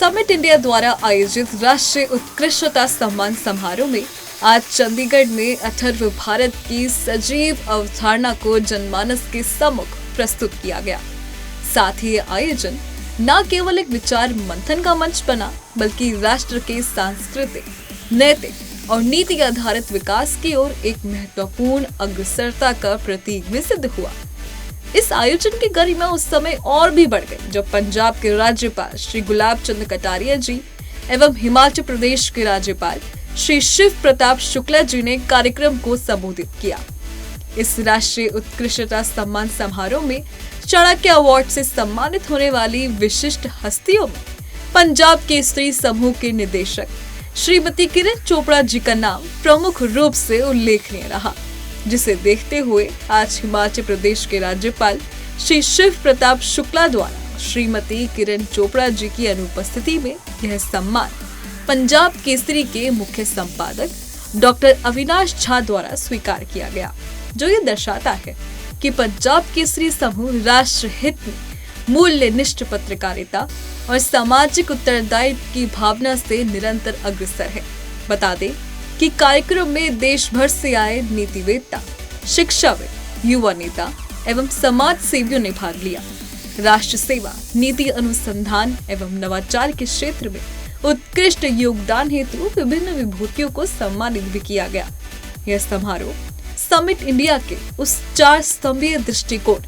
Summit India द्वारा आयोजित राष्ट्रीय उत्कृष्टता सम्मान समारोह में आज चंडीगढ़ में अथर्व भारत की सजीव अवधारणा को जनमानस के सम्मुख प्रस्तुत किया गया। साथ ही आयोजन न केवल एक विचार मंथन का मंच बना, बल्कि राष्ट्र के सांस्कृतिक, नैतिक और नीति आधारित विकास की ओर एक महत्वपूर्ण अग्रसरता का प्रतीक भी सिद्ध हुआ। इस आयोजन की गरिमा उस समय और भी बढ़ गई जब पंजाब के राज्यपाल श्री गुलाब चंद कटारिया जी एवं हिमाचल प्रदेश के राज्यपाल श्री शिव प्रताप शुक्ला जी ने कार्यक्रम को संबोधित किया। इस राष्ट्रीय उत्कृष्टता सम्मान समारोह में चाणक्य अवार्ड से सम्मानित होने वाली विशिष्ट हस्तियों में पंजाब केसरी समूह के निदेशक श्रीमती किरण चोपड़ा जी का नाम प्रमुख रूप से उल्लेखनीय रहा, जिसे देखते हुए आज हिमाचल प्रदेश के राज्यपाल श्री शिव प्रताप शुक्ला द्वारा श्रीमती किरण चोपड़ा जी की अनुपस्थिति में यह सम्मान पंजाब केसरी के मुख्य संपादक डॉक्टर अविनाश झा द्वारा स्वीकार किया गया, जो ये दर्शाता है कि पंजाब केसरी समूह राष्ट्र हित में मूल्यनिष्ठ पत्रकारिता और सामाजिक उत्तरदायित्व की भावना से निरंतर अग्रसर है। बता दें कि कार्यक्रम में देश भर से आए नीतिवेत्ता, शिक्षाविद, युवा नेता एवं समाज सेवियों ने भाग लिया। राष्ट्र सेवा, नीति अनुसंधान एवं नवाचार के क्षेत्र में उत्कृष्ट योगदान हेतु विभिन्न विभूतियों को सम्मानित भी किया गया। यह समारोह समिट इंडिया के उस 4 स्तंभीय दृष्टिकोण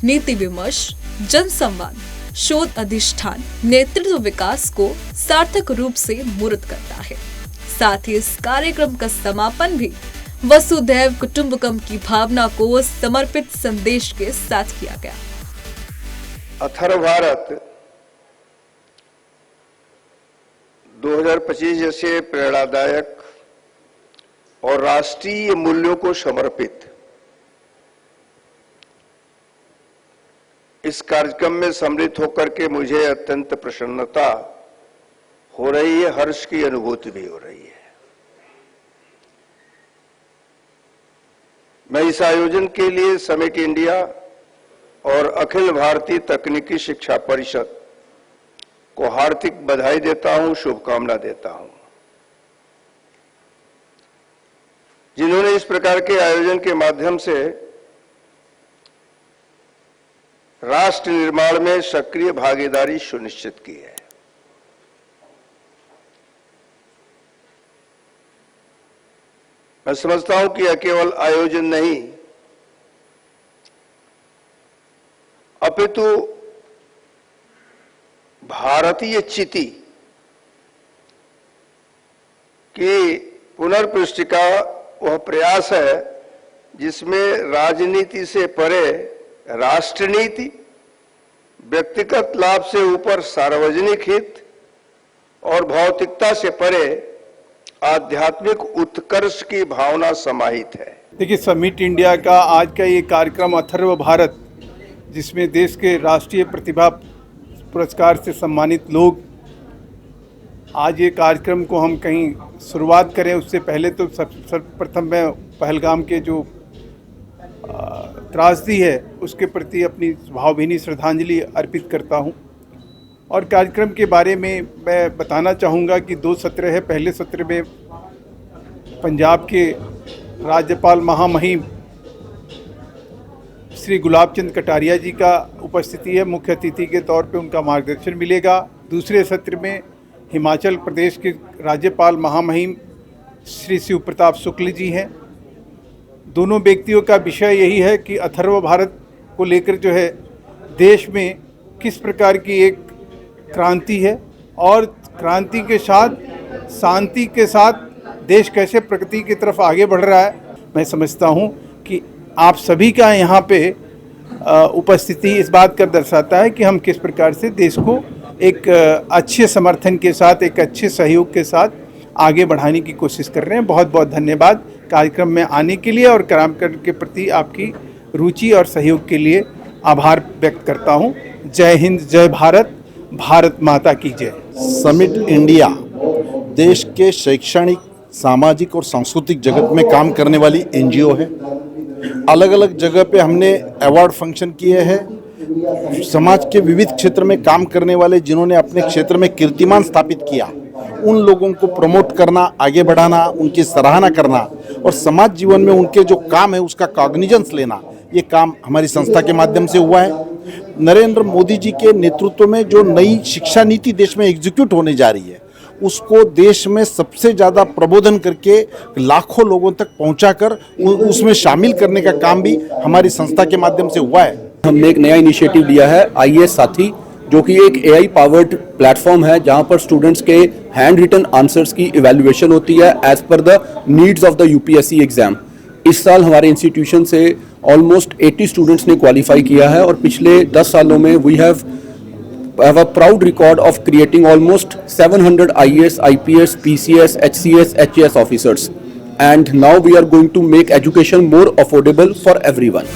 नीति विमर्श, जन संवाद, शोध अधिष्ठान, नेतृत्व विकास को सार्थक रूप से मूर्त करता है। साथ ही इस कार्यक्रम का समापन भी वसुधैव कुटुंबकम की भावना को समर्पित संदेश के साथ किया गया। अथर्व भारत 2025 जैसे प्रेरणादायक और राष्ट्रीय मूल्यों को समर्पित इस कार्यक्रम में सम्मिलित होकर के मुझे अत्यंत प्रसन्नता हो रही है, हर्ष की अनुभूति भी हो रही है। मैं इस आयोजन के लिए समिट इंडिया और अखिल भारतीय तकनीकी शिक्षा परिषद को हार्दिक बधाई देता हूं, शुभकामना देता हूं, जिन्होंने इस प्रकार के आयोजन के माध्यम से राष्ट्र निर्माण में सक्रिय भागीदारी सुनिश्चित की है। मैं समझता हूं कि यह केवल आयोजन नहीं, अपितु भारतीय चिति की पुनर्प्रतिष्ठा वह प्रयास है जिसमें राजनीति से परे राष्ट्रनीति, व्यक्तिगत लाभ से ऊपर सार्वजनिक हित और भौतिकता से परे आध्यात्मिक उत्कर्ष की भावना समाहित है। देखिए, समिट इंडिया का आज का ये कार्यक्रम अथर्व भारत, जिसमें देश के राष्ट्रीय प्रतिभा पुरस्कार से सम्मानित लोग, आज ये कार्यक्रम को हम कहीं शुरुआत करें उससे पहले तो सर्वप्रथम मैं पहलगाम के जो त्रासदी है उसके प्रति अपनी भावभीनी श्रद्धांजलि अर्पित करता हूं। और कार्यक्रम के बारे में मैं बताना चाहूँगा कि 2 सत्र है। पहले सत्र में पंजाब के राज्यपाल महामहिम श्री गुलाब चंद कटारिया जी का उपस्थिति है, मुख्य अतिथि के तौर पे उनका मार्गदर्शन मिलेगा। दूसरे सत्र में हिमाचल प्रदेश के राज्यपाल महामहिम श्री शिव प्रताप शुक्ल जी हैं। दोनों व्यक्तियों का विषय यही है कि अथर्व भारत को लेकर जो है देश में किस प्रकार की एक क्रांति है और क्रांति के साथ शांति के साथ देश कैसे प्रगति की तरफ आगे बढ़ रहा है। मैं समझता हूँ कि आप सभी का यहाँ पे उपस्थिति इस बात का दर्शाता है कि हम किस प्रकार से देश को एक अच्छे समर्थन के साथ, एक अच्छे सहयोग के साथ आगे बढ़ाने की कोशिश कर रहे हैं। बहुत बहुत धन्यवाद कार्यक्रम में आने के लिए और कार्यक्रम के प्रति आपकी रुचि और सहयोग के लिए आभार व्यक्त करता हूं। जय हिंद, जय भारत, भारत माता की जय। समिट इंडिया देश के शैक्षणिक, सामाजिक और सांस्कृतिक जगत में काम करने वाली एनजीओ है। अलग अलग जगह पे हमने अवार्ड फंक्शन किए हैं समाज के विविध क्षेत्र में काम करने वाले, जिन्होंने अपने क्षेत्र में कीर्तिमान स्थापित किया, उन लोगों को प्रमोट करना, आगे बढ़ाना, उनकी सराहना करना और समाज जीवन में उनके जो काम है उसका कॉग्निजेंस लेना, ये काम हमारी संस्था के माध्यम से हुआ है। नरेंद्र मोदी जी के नेतृत्व में जो नई शिक्षा नीति देश में एग्जीक्यूट होने जा रही है, उसको देश में सबसे ज़्यादा प्रबोधन करके लाखों लोगों तक पहुंचाकर उसमें शामिल करने का काम भी हमारी संस्था के माध्यम से हुआ है। हमने एक नया इनिशिएटिव लिया है IAS साथी, जो कि एक AI पावर्ड प्लेटफॉर्म है जहां पर स्टूडेंट्स के हैंड रिटन आंसर्स की इवैल्यूएशन होती है as per the needs of the UPSC exam. इस साल हमारे इंस्टीट्यूशन से ऑलमोस्ट 80 स्टूडेंट्स ने क्वालिफाई किया है और पिछले 10 सालों में we have a proud record of creating almost 700 IAS, IPS, PCS, HCS, HAS officers, and now we are going to make education more affordable for everyone.